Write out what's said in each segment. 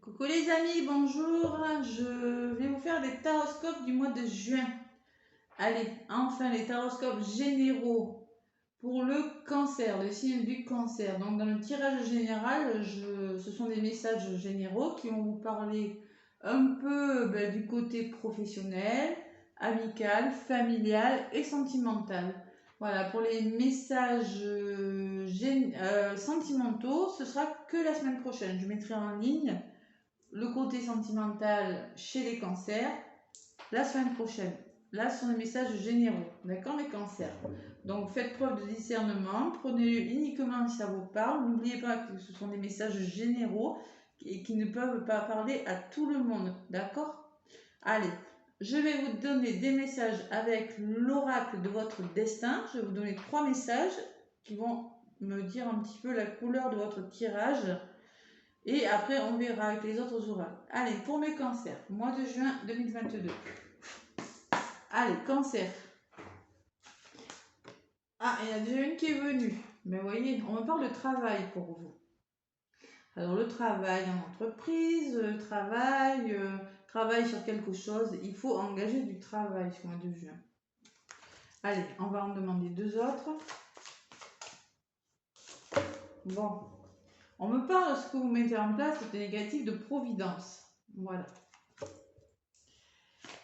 Coucou les amis, bonjour. Je vais vous faire les taroscopes du mois de juin. Allez, enfin les taroscopes généraux pour le cancer, le signe du cancer. Donc dans le tirage général, ce sont des messages généraux qui vont vous parler un peu du côté professionnel, amical, familial et sentimental. Voilà, pour les messages sentimentaux, ce sera que la semaine prochaine. Je mettrai en ligne le côté sentimental chez les cancers la semaine prochaine. Là, ce sont des messages généraux, d'accord, les cancers. Donc, faites preuve de discernement, prenez-le uniquement si ça vous parle. N'oubliez pas que ce sont des messages généraux et qui ne peuvent pas parler à tout le monde, d'accord? Allez, je vais vous donner des messages avec l'oracle de votre destin. Je vais vous donner 3 messages qui vont me dire un petit peu la couleur de votre tirage. Et après, on verra avec les autres oracles. Allez, pour mes cancers, mois de juin 2022. Allez, cancer. Ah, il y en a déjà une qui est venue. Mais vous voyez, on me parle de travail pour vous. Alors, le travail en entreprise, travail sur quelque chose. Il faut engager du travail ce mois de juin. Allez, on va en demander 2 autres. Bon. On me parle de ce que vous mettez en place, c'est négatif de providence. Voilà.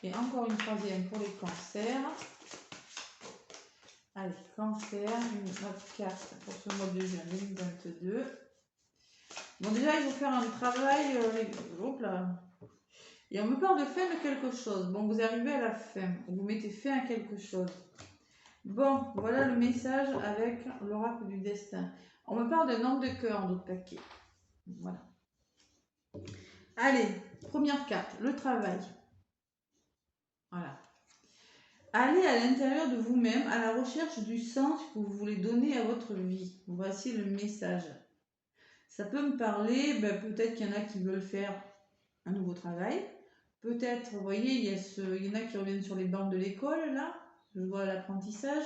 Et encore une troisième pour les cancers. Allez, cancer, une autre carte pour ce mois de juin 2022. Bon, déjà, il faut faire un travail. Hop là. Et on me parle de fin de quelque chose. Bon, vous arrivez à la fin. Vous mettez fin à quelque chose. Bon, voilà le message avec l'oracle du destin. On me parle d'un homme de cœur, d'autres paquets. Voilà. Allez, première carte, le travail. Voilà. Allez à l'intérieur de vous-même à la recherche du sens que vous voulez donner à votre vie. Voici le message. Ça peut me parler, peut-être qu'il y en a qui veulent faire un nouveau travail. Peut-être, vous voyez, il y en a qui reviennent sur les bancs de l'école, là. Je vois l'apprentissage,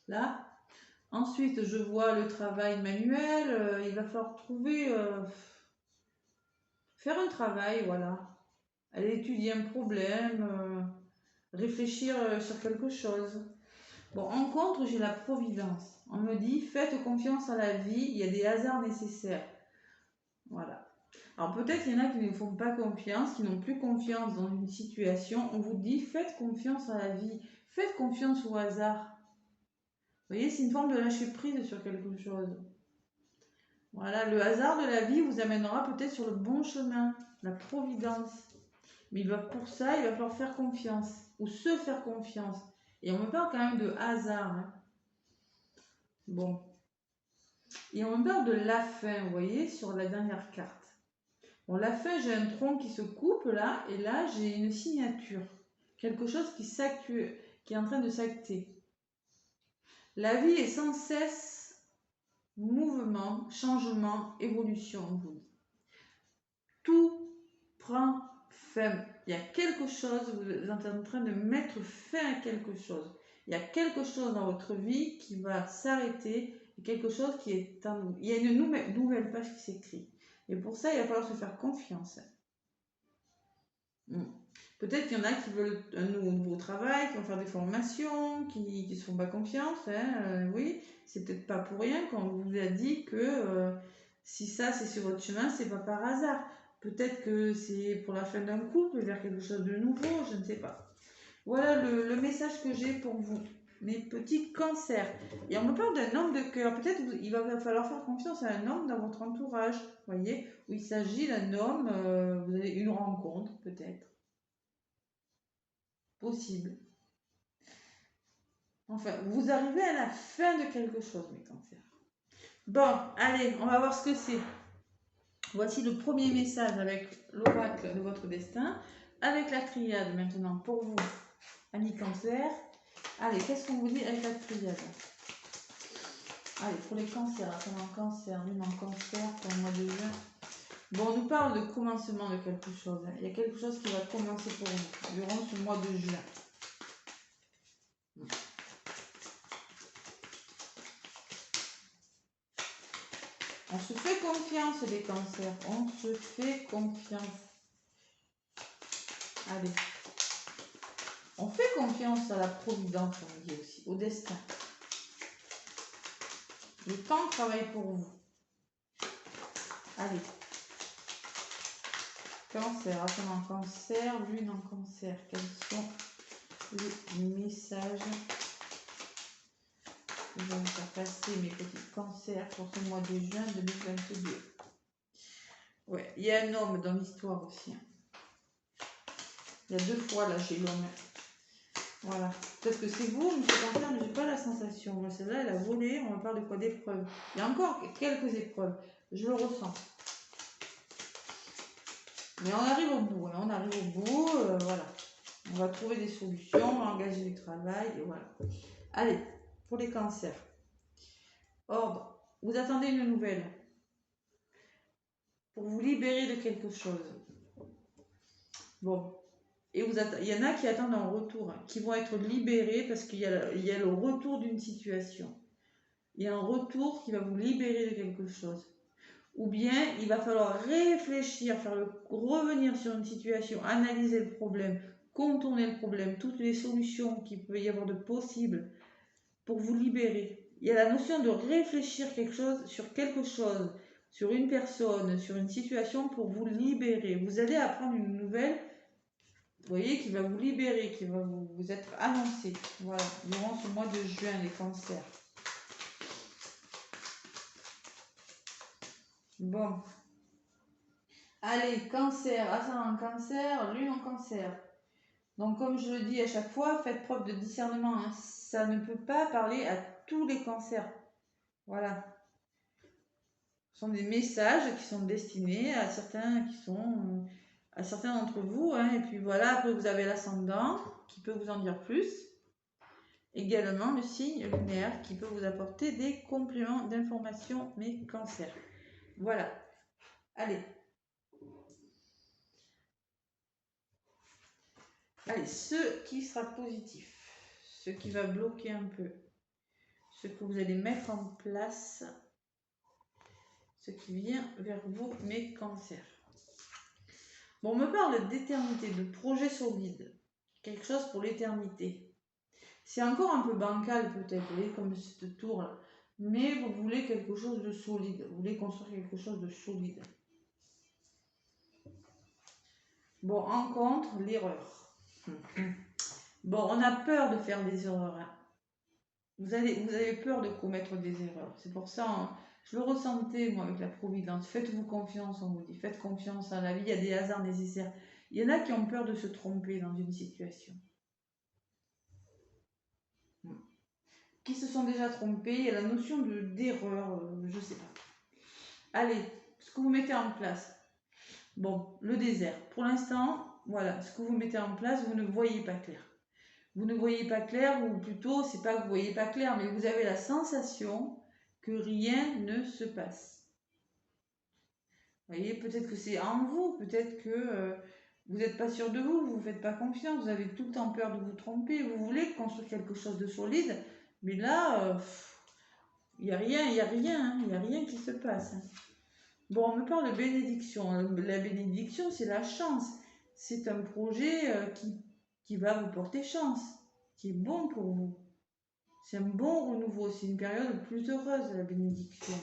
là. Ensuite, je vois le travail manuel. Il va falloir trouver, faire un travail, voilà. Aller étudier un problème, réfléchir sur quelque chose. Bon, en contre, j'ai la providence. On me dit, faites confiance à la vie, il y a des hasards nécessaires. Voilà. Alors peut-être il y en a qui ne font pas confiance, qui n'ont plus confiance dans une situation. On vous dit, faites confiance à la vie, faites confiance au hasard. Vous voyez, c'est une forme de lâcher prise sur quelque chose. Voilà, le hasard de la vie vous amènera peut-être sur le bon chemin, la providence. Mais pour ça, il va falloir faire confiance, ou se faire confiance. Et on me parle quand même de hasard. Hein. Bon. Et on me parle de la fin, vous voyez, sur la dernière carte. Bon, la fin, j'ai un tronc qui se coupe là, et là, j'ai une signature. Quelque chose qui est en train de s'acter. La vie est sans cesse mouvement, changement, évolution, on vous dit. Tout prend fin. Il y a quelque chose, vous êtes en train de mettre fin à quelque chose. Il y a quelque chose dans votre vie qui va s'arrêter, quelque chose qui est en vous. Il y a une nouvelle page qui s'écrit. Et pour ça, il va falloir se faire confiance. Peut-être qu'il y en a qui veulent un nouveau travail, qui vont faire des formations, qui ne se font pas confiance. Oui, c'est peut-être pas pour rien qu'on vous a dit que si ça c'est sur votre chemin, c'est pas par hasard. Peut-être que c'est pour la fin d'un couple, vers quelque chose de nouveau, je ne sais pas. Voilà le message que j'ai pour vous, mes petits cancers. Et on me parle d'un homme de cœur. Peut-être il va falloir faire confiance à un homme dans votre entourage, voyez, où il s'agit d'un homme, vous avez une rencontre peut-être. Possible. Enfin, vous arrivez à la fin de quelque chose, mes cancers. Bon, allez, on va voir ce que c'est. Voici le premier message avec l'oracle de votre destin, avec la triade maintenant pour vous, amis cancer. Allez, qu'est-ce qu'on vous dit avec la triade? Allez, pour les cancers, attends, en cancer, lune en cancer pour le mois de juin. Bon, on nous parle de commencement de quelque chose. Il y a quelque chose qui va commencer pour vous durant ce mois de juin. On On se fait confiance, les cancers. On se fait confiance. Allez. On fait confiance à la providence, on dit aussi, au destin. Le temps travaille pour vous. Allez. Cancer, attends, cancer, lune en cancer. Quels sont les messages que je vais faire passer mes petits cancers pour ce mois de juin 2022? Ouais, il y a un homme dans l'histoire aussi. Il y a 2 fois là chez l'homme. Voilà. Peut-être que c'est vous, monsieur Cancer, mais j'ai pas la sensation. Moi, celle-là, elle a volé. On me parle de quoi? D'épreuves. Il y a encore quelques épreuves. Je le ressens. Mais on arrive au bout. On arrive au bout. Voilà. On va trouver des solutions, on va engager du travail. Et voilà. Allez, pour les cancers. Ordre. Vous attendez une nouvelle. Pour vous libérer de quelque chose. Bon. Et il y en a qui attendent un retour, qui vont être libérés parce qu'il y a le retour d'une situation. Il y a un retour qui va vous libérer de quelque chose. Ou bien, il va falloir réfléchir, revenir sur une situation, analyser le problème, contourner le problème, toutes les solutions qu'il peut y avoir de possibles pour vous libérer. Il y a la notion de réfléchir sur quelque chose, sur une personne, sur une situation pour vous libérer. Vous allez apprendre une nouvelle, vous voyez, qui va vous libérer, qui va vous être annoncée. Voilà, durant ce mois de juin, les cancers. Bon. Allez, cancer, ascendant cancer, lune en cancer. Donc, comme je le dis à chaque fois, faites preuve de discernement. Hein. Ça ne peut pas parler à tous les cancers. Voilà. Ce sont des messages qui sont destinés à certains d'entre vous. Hein. Et puis voilà, après vous avez l'ascendant qui peut vous en dire plus. Également le signe lunaire qui peut vous apporter des compléments d'information, mes cancers. Voilà. Allez. Allez, ce qui sera positif, ce qui va bloquer un peu, ce que vous allez mettre en place, ce qui vient vers vous, mes cancers. Bon, on me parle d'éternité, de projet solide, quelque chose pour l'éternité. C'est encore un peu bancal peut-être, vous voyez, comme cette tour-là, mais vous voulez quelque chose de solide, vous voulez construire quelque chose de solide. Bon, en contre, l'erreur. Bon, on a peur de faire des erreurs. Hein. Vous avez peur de commettre des erreurs. C'est pour ça, hein, je le ressentais, moi, avec la providence. Faites-vous confiance, on vous dit. Faites confiance à la vie. Il y a des hasards nécessaires. Il y en a qui ont peur de se tromper dans une situation. Qui se sont déjà trompés. Il y a la notion d'erreur, je ne sais pas. Allez, ce que vous mettez en place. Bon, le désert. Pour l'instant, voilà, ce que vous mettez en place, vous ne voyez pas clair. Vous ne voyez pas clair, ou plutôt, c'est pas que vous voyez pas clair, mais vous avez la sensation que rien ne se passe. Vous voyez, peut-être que c'est en vous, peut-être que vous n'êtes pas sûr de vous, vous ne faites pas confiance, vous avez tout le temps peur de vous tromper, vous voulez construire quelque chose de solide, mais là, il n'y a rien qui se passe. Hein. Bon, on me parle de bénédiction. La bénédiction, c'est la chance. C'est un projet qui va vous porter chance, qui est bon pour vous. C'est un bon renouveau, c'est une période plus heureuse, la bénédiction.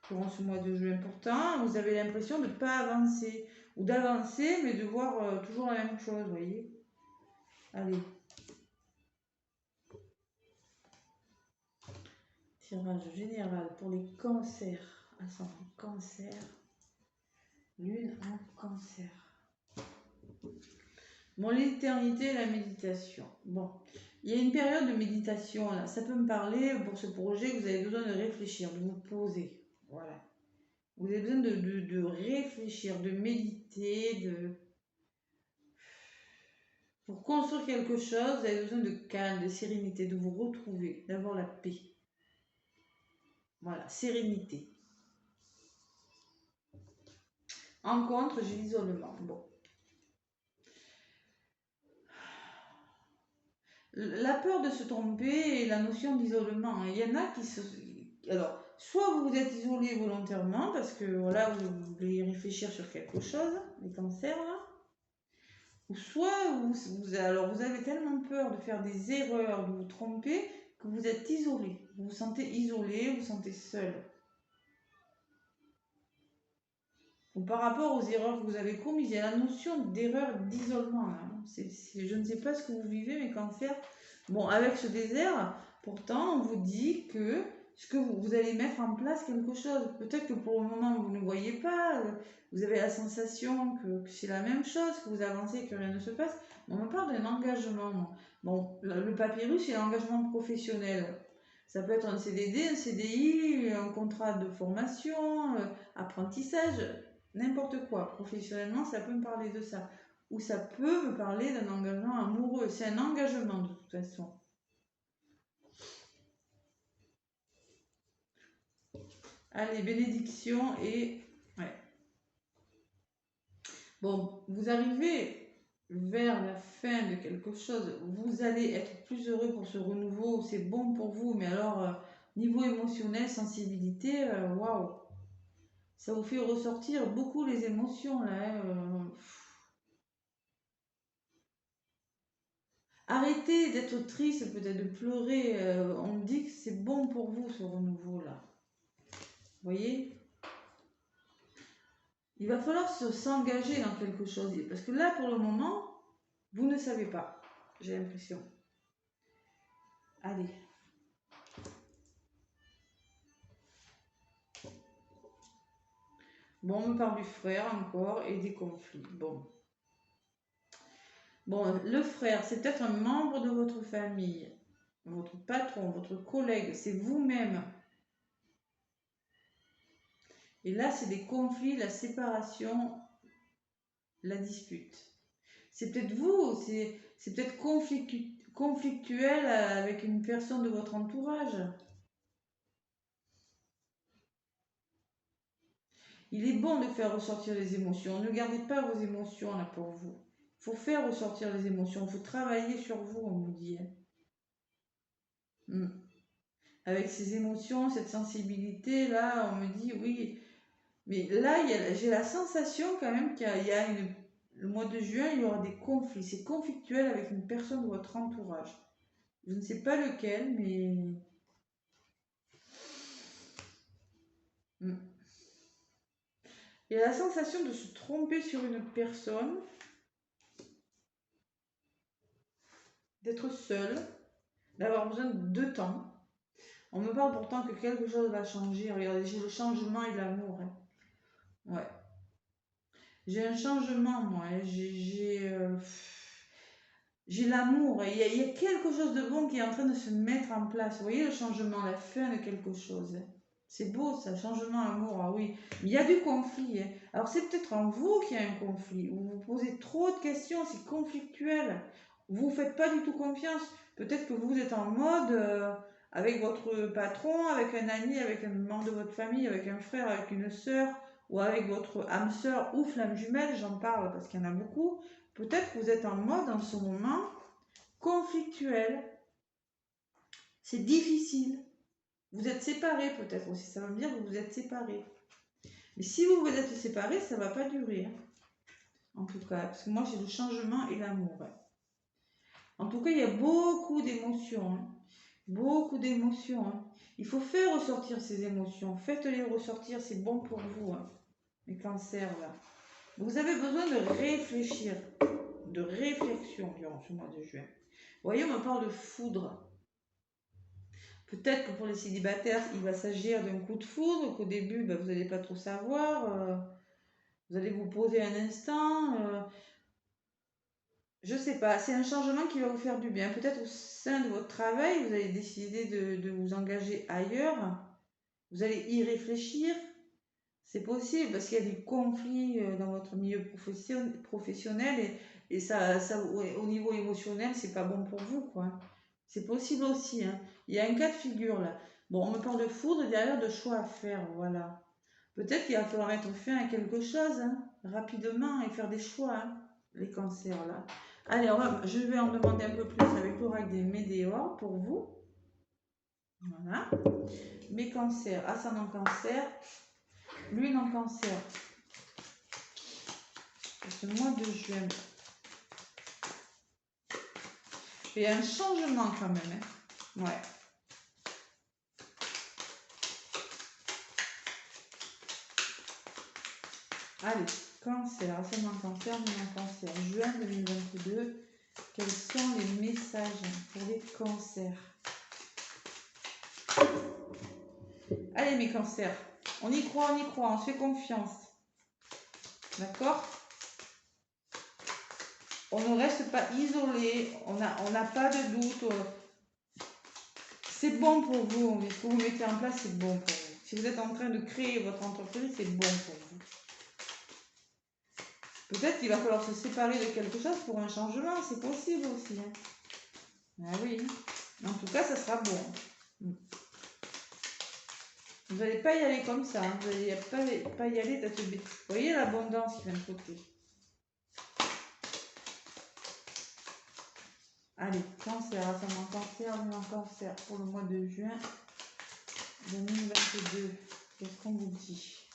Durant ce mois de juin, pourtant, vous avez l'impression de ne pas avancer, ou d'avancer, mais de voir toujours la même chose, vous voyez. Allez. Tirage général pour les cancers. Ascendant cancer. Lune en cancer. Bon, l'éternité et la méditation. Bon, il y a une période de méditation, là. Ça peut me parler pour ce projet que vous avez besoin de réfléchir, de vous poser. Voilà. Vous avez besoin de réfléchir, de méditer, Pour construire quelque chose, vous avez besoin de calme, de sérénité, de vous retrouver, d'avoir la paix. Voilà, sérénité. En contre, j'ai l'isolement. Bon. La peur de se tromper et la notion d'isolement. Il y en a qui se... Alors, soit vous vous êtes isolé volontairement parce que voilà, vous voulez réfléchir sur quelque chose, les cancers là, ou soit alors vous avez tellement peur de faire des erreurs, de vous tromper, que vous êtes isolé. Vous vous sentez isolé, vous vous sentez seul. Ou par rapport aux erreurs que vous avez commises, il y a la notion d'erreur d'isolement là. Je ne sais pas ce que vous vivez, mes cancers. Bon, avec ce désert, pourtant, on vous dit que vous allez mettre en place quelque chose. Peut-être que pour le moment, vous ne voyez pas, vous avez la sensation que c'est la même chose, que vous avancez, que rien ne se passe. On me parle d'un engagement. Bon, le papyrus, c'est l'engagement professionnel. Ça peut être un CDD, un CDI, un contrat de formation, apprentissage, n'importe quoi. Professionnellement, ça peut me parler de ça. Ou ça peut me parler d'un engagement amoureux. C'est un engagement de toute façon. Allez, bénédiction et... Ouais. Bon, vous arrivez vers la fin de quelque chose. Vous allez être plus heureux pour ce renouveau. C'est bon pour vous. Mais alors, niveau émotionnel, sensibilité, waouh. Ça vous fait ressortir beaucoup les émotions, là. Arrêtez d'être triste, peut-être de pleurer. On me dit que c'est bon pour vous, ce renouveau-là. Vous voyez? Il va falloir s'engager dans quelque chose. Parce que là, pour le moment, vous ne savez pas. J'ai l'impression. Allez. Bon, on me parle du frère encore et des conflits. Bon. Bon, le frère, c'est peut-être un membre de votre famille, votre patron, votre collègue, c'est vous-même. Et là, c'est des conflits, la séparation, la dispute. C'est peut-être vous, c'est peut-être conflictuel avec une personne de votre entourage. Il est bon de faire ressortir les émotions. Ne gardez pas vos émotions là pour vous. Il faut faire ressortir les émotions. Il faut travailler sur vous, on vous dit. Avec ces émotions, cette sensibilité, là, on me dit oui. Mais là, j'ai la sensation quand même le mois de juin, il y aura des conflits. C'est conflictuel avec une personne de votre entourage. Je ne sais pas lequel, mais... Il y a la sensation de se tromper sur une personne, d'être seul, d'avoir besoin de temps. On me parle pourtant que quelque chose va changer. Regardez, j'ai le changement et l'amour. Hein. Ouais. J'ai un changement, moi. Hein. J'ai l'amour. Il y a quelque chose de bon qui est en train de se mettre en place. Vous voyez le changement, la fin de quelque chose. Hein. C'est beau ça, changement, amour, ah oui. Mais il y a du conflit. Hein. Alors c'est peut-être en vous qu'il y a un conflit. Vous vous posez trop de questions, c'est conflictuel. Vous ne faites pas du tout confiance. Peut-être que vous êtes en mode avec votre patron, avec un ami, avec un membre de votre famille, avec un frère, avec une sœur, ou avec votre âme sœur ou flamme jumelle, j'en parle parce qu'il y en a beaucoup. Peut-être que vous êtes en mode en ce moment conflictuel. C'est difficile. Vous êtes séparés peut-être aussi. Ça veut dire que vous êtes séparés. Mais si vous vous êtes séparés, ça ne va pas durer. Hein. En tout cas, parce que moi j'ai le changement et l'amour. Hein. En tout cas, il y a beaucoup d'émotions. Hein. Beaucoup d'émotions. Hein. Il faut faire ressortir ces émotions. Faites-les ressortir, c'est bon pour vous. Hein. Les cancers là. Vous avez besoin de réfléchir. De réflexion durant ce mois de juin. Vous voyez, on me parle de foudre. Peut-être que pour les célibataires, il va s'agir d'un coup de foudre, qu'au début, vous n'allez pas trop savoir. Vous allez vous poser un instant. Je ne sais pas, c'est un changement qui va vous faire du bien. Peut-être au sein de votre travail, vous allez décider de vous engager ailleurs. Vous allez y réfléchir. C'est possible parce qu'il y a des conflits dans votre milieu professionnel et ça, au niveau émotionnel, c'est pas bon pour vous, quoi. C'est possible aussi. Hein. Il y a un cas de figure là. Bon, on me parle de foudre, derrière de choix à faire, voilà. Peut-être qu'il va falloir mettre fin à quelque chose hein, rapidement et faire des choix, hein, les cancers là. Allez, je vais en demander un peu plus avec l'oracle des Médéors pour vous. Voilà. Mes cancers, ascendant cancer, lune en cancer. Ce mois de juin. Il y a un changement quand même. Hein. Ouais. Allez, cancer, ascendant cancer, lune en cancer. Juin 2022. Quels sont les messages pour les cancers? Allez mes cancers, on y croit, on se fait confiance. D'accord? On ne reste pas isolé, on n'a pas de doute. C'est bon pour vous, ce que vous mettez en place, c'est bon pour vous. Si vous êtes en train de créer votre entreprise, c'est bon pour vous. Peut-être qu'il va falloir se séparer de quelque chose pour un changement, c'est possible aussi. Hein. Ah oui, en tout cas, ça sera bon. Vous n'allez pas y aller comme ça, hein. Vous n'allez pas y aller tête bête. Vous voyez l'abondance qui vient de côté. Allez, cancer, ascendant cancer, lune en cancer pour le mois de juin 2022. Qu'est-ce qu'on vous dit?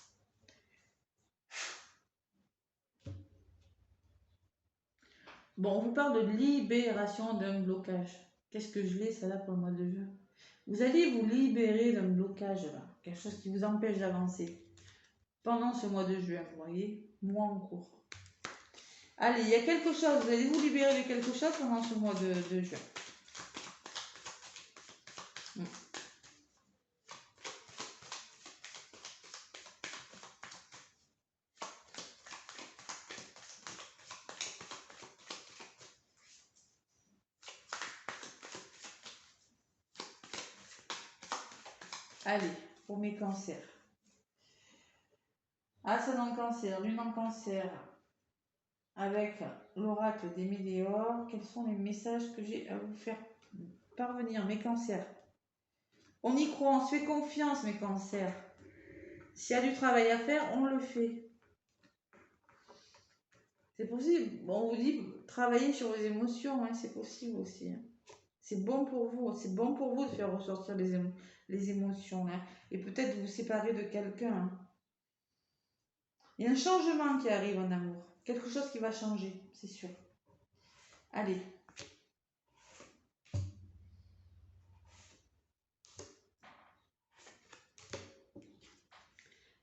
Bon, on vous parle de libération d'un blocage. Qu'est-ce que je l'ai, ça là, pour le mois de juin? Vous allez vous libérer d'un blocage, là. Quelque chose qui vous empêche d'avancer. Pendant ce mois de juin, vous voyez, mois en cours. Allez, il y a quelque chose, vous allez vous libérer de quelque chose pendant ce mois de juin. Allez, pour mes cancers. Ascendant cancer, lune en cancer, avec l'oracle des météores, quels sont les messages que j'ai à vous faire parvenir, mes cancers? On y croit, on se fait confiance, mes cancers. S'il y a du travail à faire, on le fait. C'est possible. Bon, on vous dit, travailler sur vos émotions, hein, c'est possible aussi. Hein. C'est bon pour vous, c'est bon pour vous de faire ressortir les émotions. Hein, et peut-être vous séparer de quelqu'un. Hein. Il y a un changement qui arrive en amour. Quelque chose qui va changer, c'est sûr. Allez.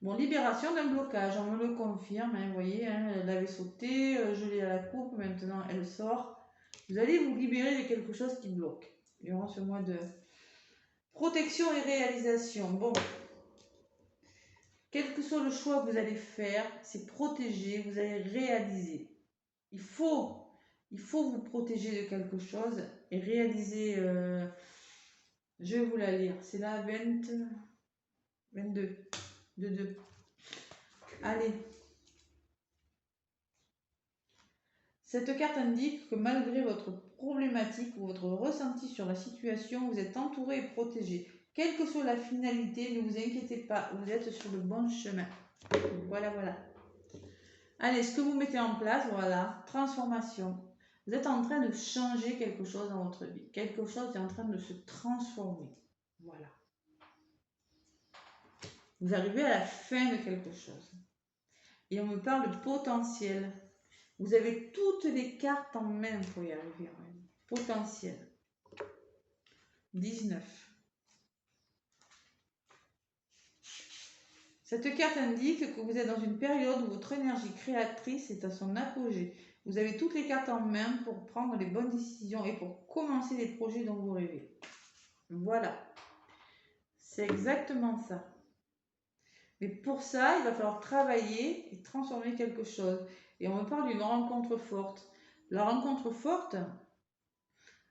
Bon, libération d'un blocage, on me le confirme, hein, vous voyez, hein, elle avait sauté, je l'ai à la coupe, maintenant elle sort. Vous allez vous libérer de quelque chose qui bloque durant ce mois de protection et réalisation. Bon, quel que soit le choix que vous allez faire, c'est protéger, vous allez réaliser. Il faut vous protéger de quelque chose et réaliser, je vais vous la lire, c'est la 22, de 2. Allez. Cette carte indique que malgré votre problématique ou votre ressenti sur la situation, vous êtes entouré et protégé. Quelle que soit la finalité, ne vous inquiétez pas, vous êtes sur le bon chemin. Voilà, voilà. Allez, ce que vous mettez en place, voilà, transformation. Vous êtes en train de changer quelque chose dans votre vie. Quelque chose est en train de se transformer. Voilà. Vous arrivez à la fin de quelque chose. Et on me parle de potentiel. Vous avez toutes les cartes en main pour y arriver. Potentiel. 19. Cette carte indique que vous êtes dans une période où votre énergie créatrice est à son apogée. Vous avez toutes les cartes en main pour prendre les bonnes décisions et pour commencer les projets dont vous rêvez. Voilà. C'est exactement ça. Mais pour ça, il va falloir travailler et transformer quelque chose. Et on me parle d'une rencontre forte. La rencontre forte,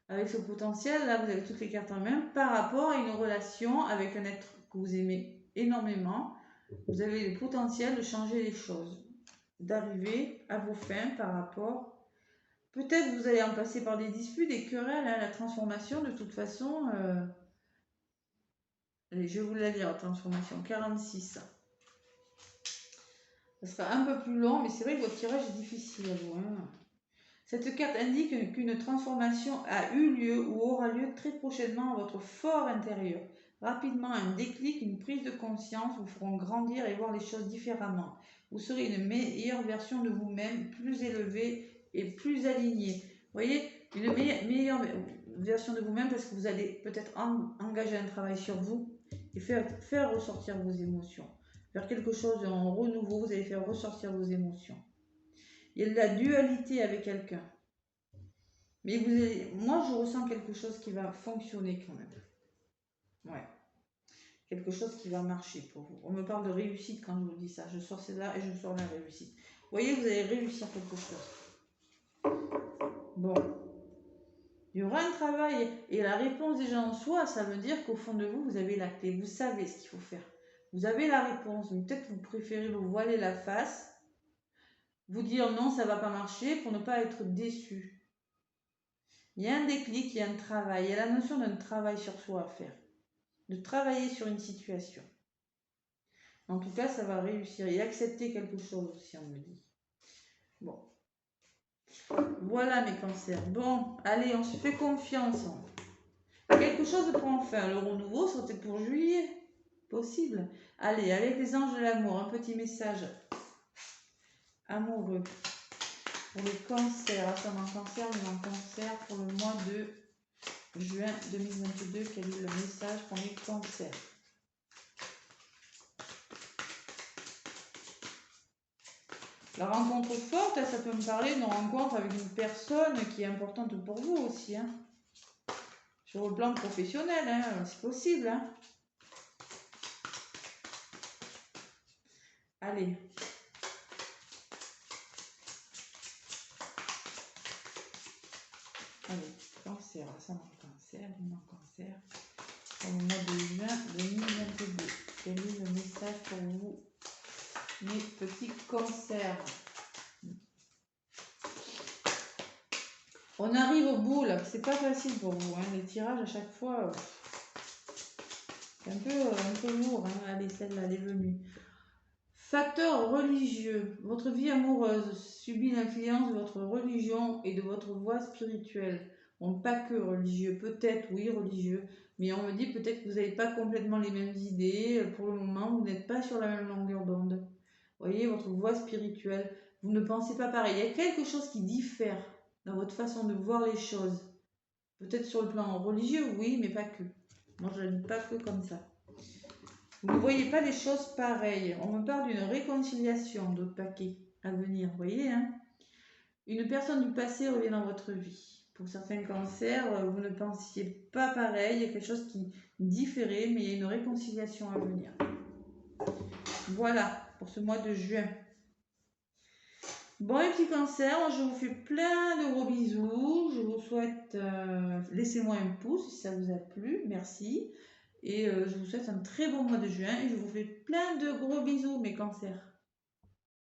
avec ce potentiel, là, vous avez toutes les cartes en main, par rapport à une relation avec un être que vous aimez énormément. Vous avez le potentiel de changer les choses, d'arriver à vos fins par rapport... Peut-être vous allez en passer par des disputes, des querelles, hein, la transformation, de toute façon... Allez, je vais vous la dire, la transformation, 46. Ça sera un peu plus long, mais c'est vrai que votre tirage est difficile à vous. Hein. Cette carte indique qu'une transformation a eu lieu ou aura lieu très prochainement à votre fort intérieur. Rapidement, un déclic, une prise de conscience vous feront grandir et voir les choses différemment. Vous serez une meilleure version de vous-même, plus élevée et plus alignée. Vous voyez, une meilleure version de vous-même parce que vous allez peut-être engager un travail sur vous et faire ressortir vos émotions. Faire quelque chose en renouveau, vous allez faire ressortir vos émotions. Il y a de la dualité avec quelqu'un. Mais moi, je ressens quelque chose qui va fonctionner quand même. Ouais. Quelque chose qui va marcher pour vous. On me parle de réussite quand je vous dis ça. Je sors celle-là et je sors la réussite. Vous voyez, vous allez réussir quelque chose. Bon. Il y aura un travail et la réponse déjà en soi, ça veut dire qu'au fond de vous, vous avez la clé. Vous savez ce qu'il faut faire. Vous avez la réponse, mais peut-être vous préférez vous voiler la face, vous dire non, ça ne va pas marcher pour ne pas être déçu. Il y a un déclic, il y a un travail. Il y a la notion d'un travail sur soi à faire. De travailler sur une situation. En tout cas, ça va réussir. Et accepter quelque chose aussi, on me dit. Bon. Voilà mes cancers. Bon, allez, on se fait confiance. Quelque chose prend fin. Le renouveau, c'était pour juillet. Possible. Allez, avec les anges de l'amour, un petit message amoureux pour le cancer. Ascendant cancer, le cancer pour le mois de juin 2022. Quel est le message pour les cancers? La rencontre forte, ça peut me parler d'une rencontre avec une personne qui est importante pour vous aussi. Hein. Sur le plan professionnel, hein, c'est possible. Hein. Allez. Allez, cancer, ça marche cancer, cancer. Au mois de juin 2022. Quel est le message pour vous, mes petits cancers? On arrive au bout là, c'est pas facile pour vous. Hein. Les tirages à chaque fois, c'est un peu lourd. Hein. Allez, celle-là, elle est venue. Facteur religieux. Votre vie amoureuse subit l'influence de votre religion et de votre voie spirituelle. Bon, pas que religieux, peut-être, oui, religieux, mais on me dit peut-être que vous n'avez pas complètement les mêmes idées. Pour le moment, vous n'êtes pas sur la même longueur d'onde. Vous voyez, votre voie spirituelle, vous ne pensez pas pareil. Il y a quelque chose qui diffère dans votre façon de voir les choses. Peut-être sur le plan religieux, oui, mais pas que. Moi, je ne dis pas que comme ça. Vous ne voyez pas les choses pareilles. On me parle d'une réconciliation d'autres paquets à venir, vous voyez. Hein, une personne du passé revient dans votre vie. Pour certains cancers, vous ne pensiez pas pareil. Il y a quelque chose qui différait, mais il y a une réconciliation à venir. Voilà, pour ce mois de juin. Bon, les petits cancers, je vous fais plein de gros bisous. Je vous souhaite, laissez-moi un pouce si ça vous a plu, merci. Et je vous souhaite un très bon mois de juin et je vous fais plein de gros bisous mes cancers.